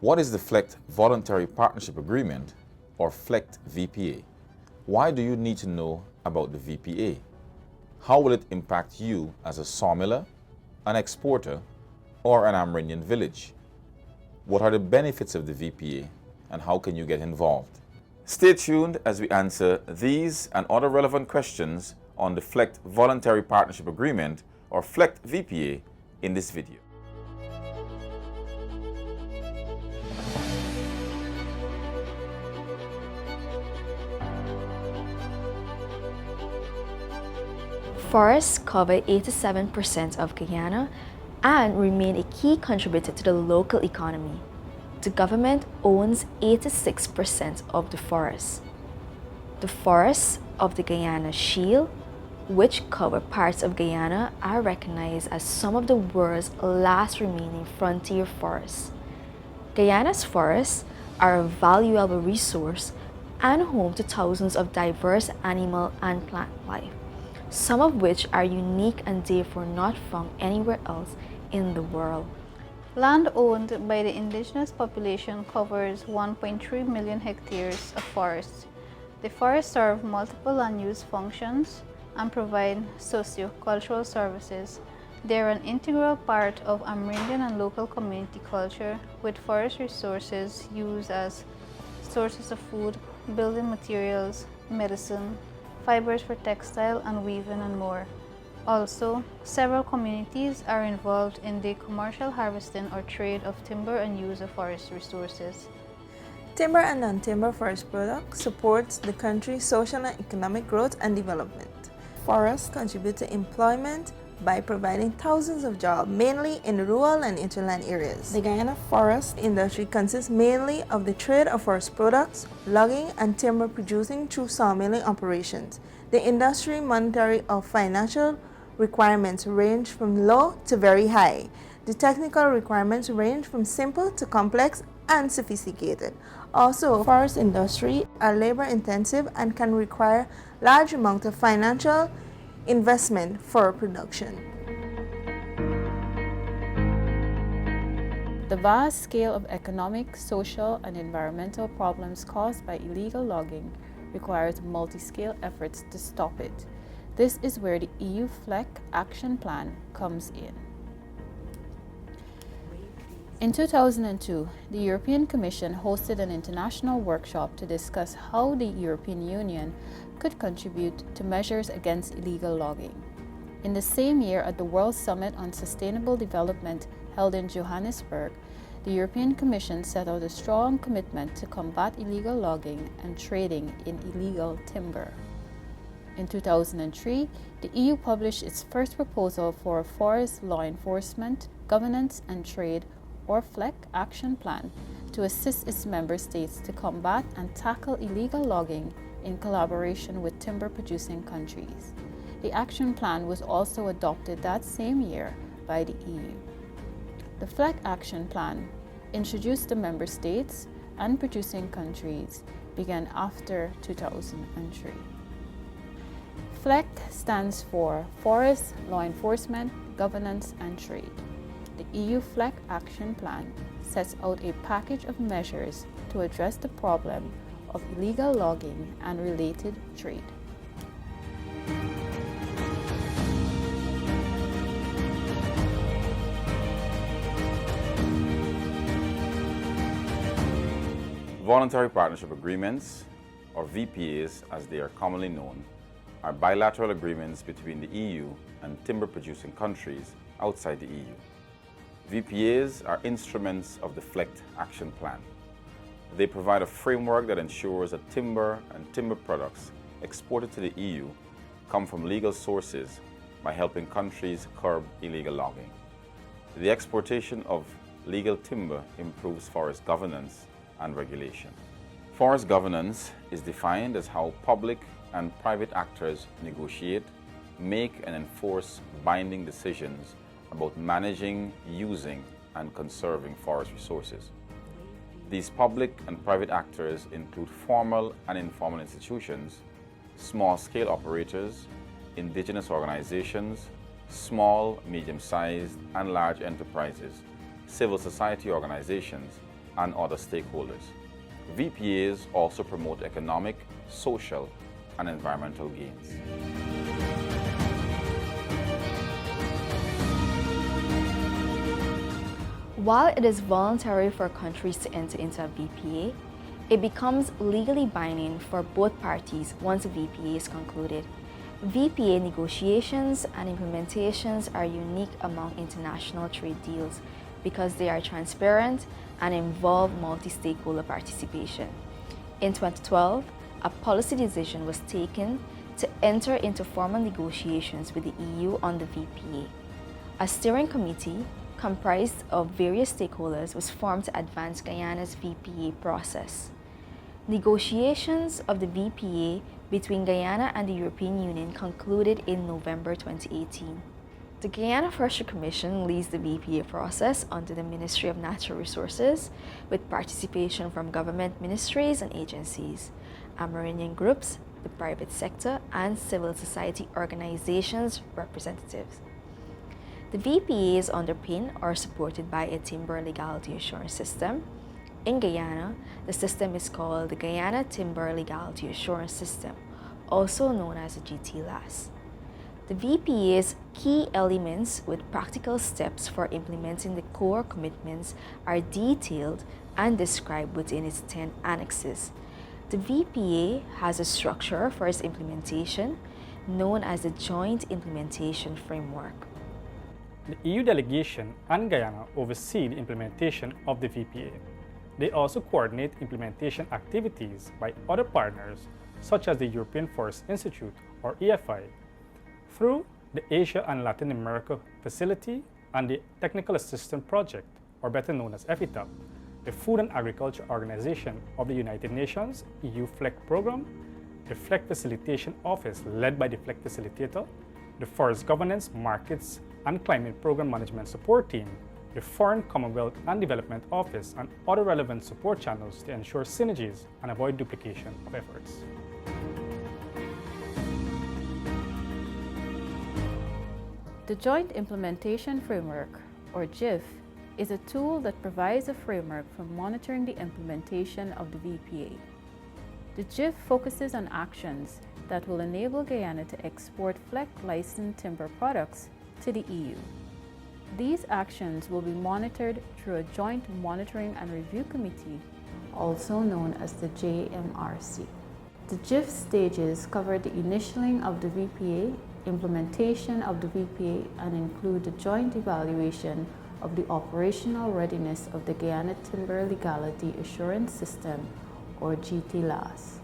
What is the FLECT Voluntary Partnership Agreement, or FLECT VPA? Why do you need to know about the VPA? How will it impact you as a sawmiller, an exporter, or an Amerindian village? What are the benefits of the VPA, and how can you get involved? Stay tuned as we answer these and other relevant questions on the FLECT Voluntary Partnership Agreement, or FLECT VPA, in this video. Forests cover 87% of Guyana and remain a key contributor to the local economy. The government owns 86% of the forests. The forests of the Guyana Shield, which cover parts of Guyana, are recognized as some of the world's last remaining frontier forests. Guyana's forests are a valuable resource and home to thousands of diverse animal and plant life, some of which are unique and therefore not found anywhere else in the world. Land owned by the indigenous population covers 1.3 million hectares of forests. The forests serve multiple land use functions and provide socio-cultural services. They are an integral part of Amerindian and local community culture, with forest resources used as sources of food, building materials, medicine, fibers for textile and weaving, and more. Also, several communities are involved in the commercial harvesting or trade of timber and use of forest resources. Timber and non-timber forest products support the country's social and economic growth and development. Forests contribute to employment by providing thousands of jobs, mainly in rural and hinterland areas. The Guyana forest industry consists mainly of the trade of forest products, logging, and timber producing through sawmilling operations. The industry monetary or financial requirements range from low to very high. The technical requirements range from simple to complex and sophisticated. Also, forest industry are labor intensive and can require large amount of financial investment for production. The vast scale of economic, social, and environmental problems caused by illegal logging requires multi-scale efforts to stop it. This is where the EU FLECT Action Plan comes in. In 2002, the European Commission hosted an international workshop to discuss how the European Union could contribute to measures against illegal logging. In the same year, at the World Summit on Sustainable Development held in Johannesburg, the European Commission set out a strong commitment to combat illegal logging and trading in illegal timber. In 2003, the EU published its first proposal for a Forest Law Enforcement, Governance and Trade, or FLECT Action Plan, to assist its member states to combat and tackle illegal logging in collaboration with timber-producing countries. The action plan was also adopted that same year by the EU. The FLECT Action Plan, introduced to member states and producing countries, began after 2003. FLECT stands for Forest Law Enforcement, Governance and Trade. The EU FLECT Action Plan sets out a package of measures to address the problem of illegal logging and related trade. Voluntary Partnership Agreements, or VPAs as they are commonly known, are bilateral agreements between the EU and timber-producing countries outside the EU. VPAs are instruments of the FLECT Action Plan. They provide a framework that ensures that timber and timber products exported to the EU come from legal sources by helping countries curb illegal logging. The exportation of legal timber improves forest governance and regulation. Forest governance is defined as how public and private actors negotiate, make and enforce binding decisions about managing, using, and conserving forest resources. These public and private actors include formal and informal institutions, small-scale operators, indigenous organizations, small, medium-sized, and large enterprises, civil society organizations, and other stakeholders. VPAs also promote economic, social, and environmental gains. While it is voluntary for countries to enter into a VPA, it becomes legally binding for both parties once a VPA is concluded. VPA negotiations and implementations are unique among international trade deals because they are transparent and involve multi-stakeholder participation. In 2012, a policy decision was taken to enter into formal negotiations with the EU on the VPA. A steering committee comprised of various stakeholders was formed to advance Guyana's VPA process. Negotiations of the VPA between Guyana and the European Union concluded in November 2018. The Guyana Forestry Commission leads the VPA process under the Ministry of Natural Resources, with participation from government ministries and agencies, Amerindian groups, the private sector, and civil society organizations representatives. The VPA is underpinned or supported by a timber legality assurance system. In Guyana, the system is called the Guyana Timber Legality Assurance System, also known as the GTLAS. The VPA's key elements with practical steps for implementing the core commitments are detailed and described within its 10 annexes. The VPA has a structure for its implementation, known as the Joint Implementation Framework. The EU delegation and Guyana oversee the implementation of the VPA. They also coordinate implementation activities by other partners, such as the European Forest Institute, or EFI, through the Asia and Latin America Facility and the Technical Assistance Project, or better known as FETAP, the Food and Agriculture Organization of the United Nations, EU FLEC program, the FLEC Facilitation Office led by the FLEC Facilitator, the Forest Governance, Markets, and Climate Program Management Support Team, the Foreign Commonwealth and Development Office, and other relevant support channels to ensure synergies and avoid duplication of efforts. The Joint Implementation Framework, or JIF, is a tool that provides a framework for monitoring the implementation of the VPA. The JIF focuses on actions that will enable Guyana to export FLEC licensed timber products to the EU. These actions will be monitored through a Joint Monitoring and Review Committee, also known as the JMRC. The JIF stages cover the initialing of the VPA, implementation of the VPA, and include the joint evaluation of the operational readiness of the Guyana Timber Legality Assurance System, or GTLAS.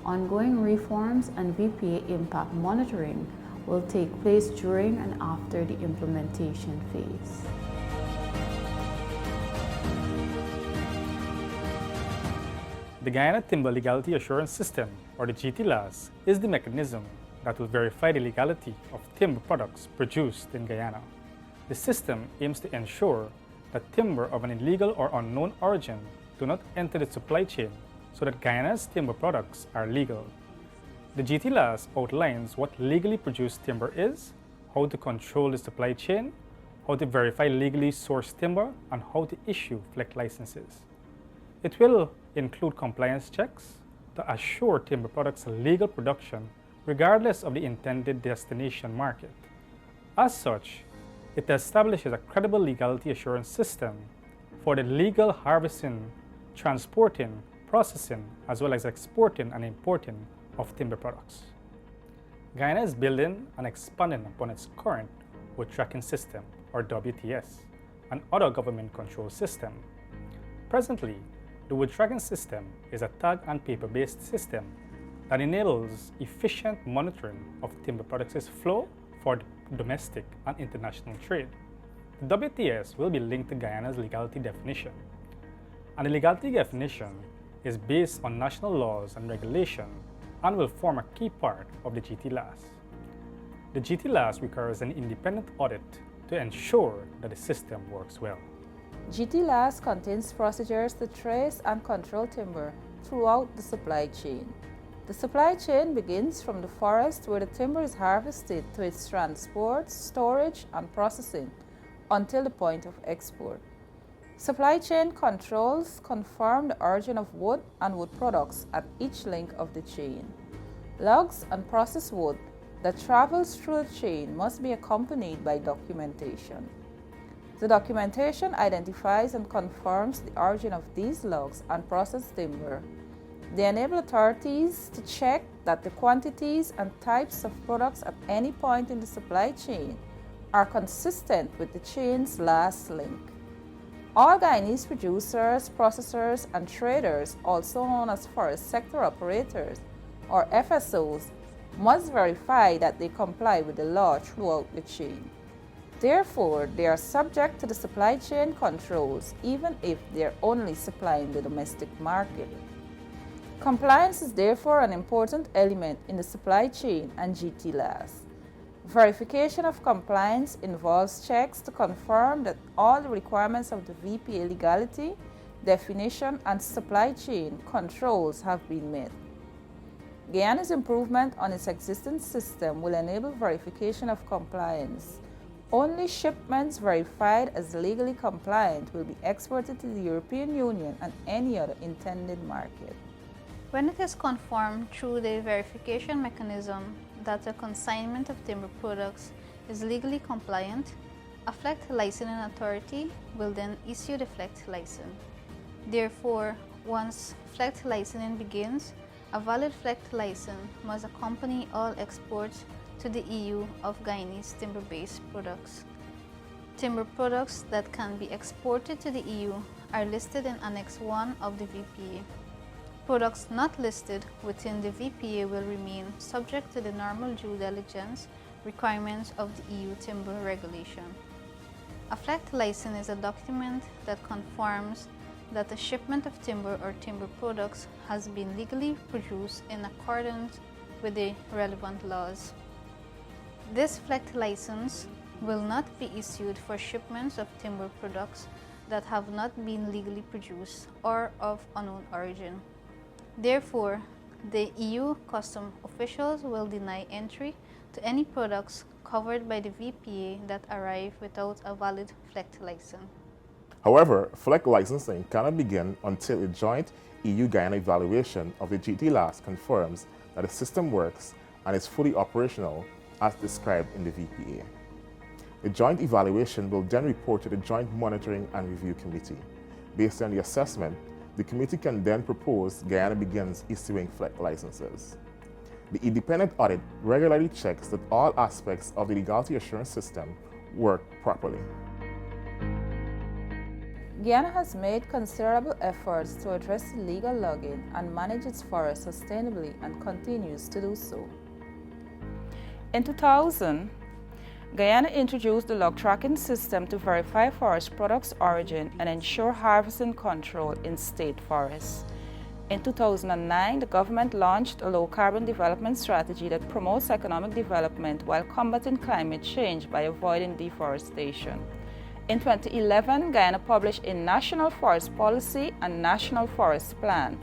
Ongoing reforms and VPA impact monitoring will take place during and after the implementation phase. The Guyana Timber Legality Assurance System, or the GTLAS, is the mechanism that will verify the legality of timber products produced in Guyana. The system aims to ensure that timber of an illegal or unknown origin do not enter the supply chain so that Guyana's timber products are legal. The GTLAS outlines what legally produced timber is, how to control the supply chain, how to verify legally sourced timber, and how to issue FLEC licenses. It will include compliance checks to assure timber products' legal production regardless of the intended destination market. As such, it establishes a credible legality assurance system for the legal harvesting, transporting, processing, as well as exporting and importing of timber products. Guyana is building and expanding upon its current wood tracking system, or WTS, and other government control system. Presently, the wood tracking system is a tag and paper-based system that enables efficient monitoring of timber products' flow for domestic and international trade. The WTS will be linked to Guyana's legality definition, and the legality definition is based on national laws and regulation and will form a key part of the GTLAS. The GTLAS requires an independent audit to ensure that the system works well. GTLAS contains procedures to trace and control timber throughout the supply chain. The supply chain begins from the forest where the timber is harvested to its transport, storage, and processing until the point of export. Supply chain controls confirm the origin of wood and wood products at each link of the chain. Logs and processed wood that travels through the chain must be accompanied by documentation. The documentation identifies and confirms the origin of these logs and processed timber. They enable authorities to check that the quantities and types of products at any point in the supply chain are consistent with the chain's last link. All Guyanese producers, processors, and traders, also known as forest sector operators or FSOs, must verify that they comply with the law throughout the chain. Therefore, they are subject to the supply chain controls even if they are only supplying the domestic market. Compliance is therefore an important element in the supply chain and GTLAS. Verification of compliance involves checks to confirm that all the requirements of the VPA legality, definition, and supply chain controls have been met. Guyana's improvement on its existing system will enable verification of compliance. Only shipments verified as legally compliant will be exported to the European Union and any other intended market. When it is confirmed through the verification mechanism that a consignment of timber products is legally compliant, a FLECT licensing authority will then issue the FLECT license. Therefore, once FLECT licensing begins, a valid FLECT license must accompany all exports to the EU of Guyanese timber-based products. Timber products that can be exported to the EU are listed in Annex 1 of the VPA. Products not listed within the VPA will remain subject to the normal due diligence requirements of the EU timber regulation. A FLECT license is a document that confirms that a shipment of timber or timber products has been legally produced in accordance with the relevant laws. This FLECT license will not be issued for shipments of timber products that have not been legally produced or of unknown origin. Therefore, the EU custom officials will deny entry to any products covered by the VPA that arrive without a valid FLECT license. However, FLECT licensing cannot begin until a joint EU-Guyana evaluation of the GTLAS confirms that the system works and is fully operational as described in the VPA. The joint evaluation will then report to the Joint Monitoring and Review Committee. Based on the assessment, the committee can then propose Guyana begins issuing FLECT licenses. The independent audit regularly checks that all aspects of the legality assurance system work properly. Guyana has made considerable efforts to address illegal logging and manage its forests sustainably and continues to do so. In 2000, Guyana introduced the log tracking system to verify forest products' origin and ensure harvesting control in state forests. In 2009, the government launched a low-carbon development strategy that promotes economic development while combating climate change by avoiding deforestation. In 2011, Guyana published a National Forest Policy and National Forest Plan,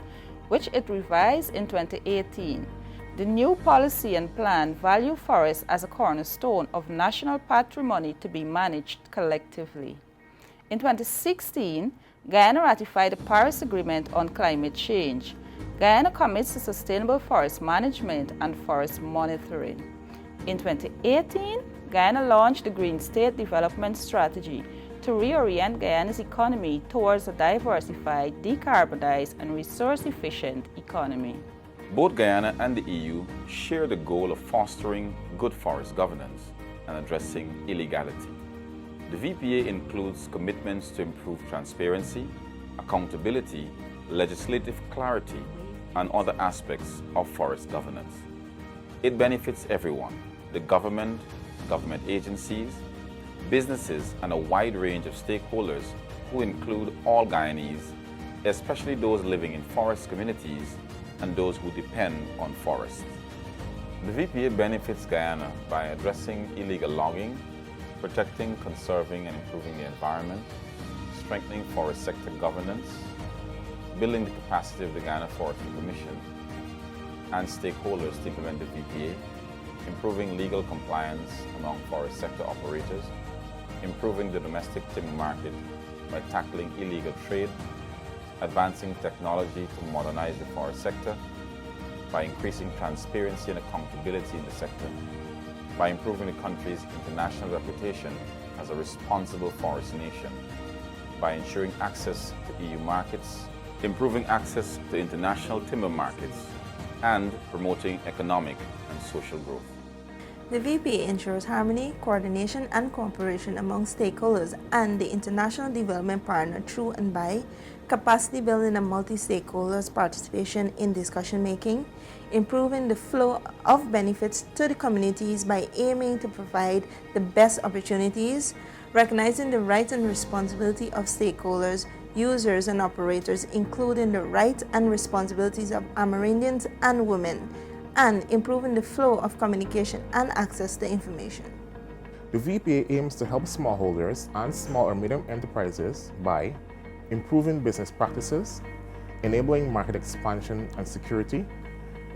which it revised in 2018. The new policy and plan value forests as a cornerstone of national patrimony to be managed collectively. In 2016, Guyana ratified the Paris Agreement on Climate Change. Guyana commits to sustainable forest management and forest monitoring. In 2018, Guyana launched the Green State Development Strategy to reorient Guyana's economy towards a diversified, decarbonized, and resource-efficient economy. Both Guyana and the EU share the goal of fostering good forest governance and addressing illegality. The VPA includes commitments to improve transparency, accountability, legislative clarity, and other aspects of forest governance. It benefits everyone: the government, government agencies, businesses, and a wide range of stakeholders who include all Guyanese, especially those living in forest communities and those who depend on forests. The VPA benefits Guyana by addressing illegal logging, protecting, conserving, and improving the environment, strengthening forest sector governance, building the capacity of the Guyana Forestry Commission and stakeholders to implement the VPA, improving legal compliance among forest sector operators, improving the domestic timber market, by tackling illegal trade, advancing technology to modernize the forest sector, by increasing transparency and accountability in the sector, by improving the country's international reputation as a responsible forest nation, by ensuring access to EU markets, improving access to international timber markets, and promoting economic and social growth. The VPA ensures harmony, coordination, and cooperation among stakeholders and the international development partner through and by capacity building and multi-stakeholders participation in discussion making, improving the flow of benefits to the communities by aiming to provide the best opportunities, recognizing the rights and responsibility of stakeholders, users, and operators, including the rights and responsibilities of Amerindians and women, and improving the flow of communication and access to information. The VPA aims to help smallholders and small or medium enterprises by improving business practices, enabling market expansion and security,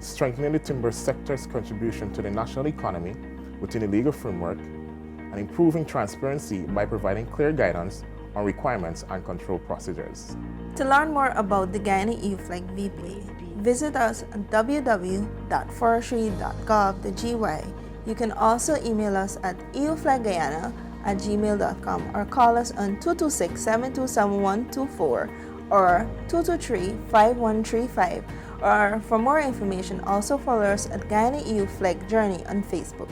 strengthening the timber sector's contribution to the national economy within the legal framework, and improving transparency by providing clear guidance on requirements and control procedures. To learn more about the Guyana EU Flag VPA, visit us at www.forestry.gov.gy. You can also email us at euflagguyana@gmail.com or call us on 226-727-124 or 223-5135. Or for more information, also follow us at Guyana EU Flag Journey on Facebook.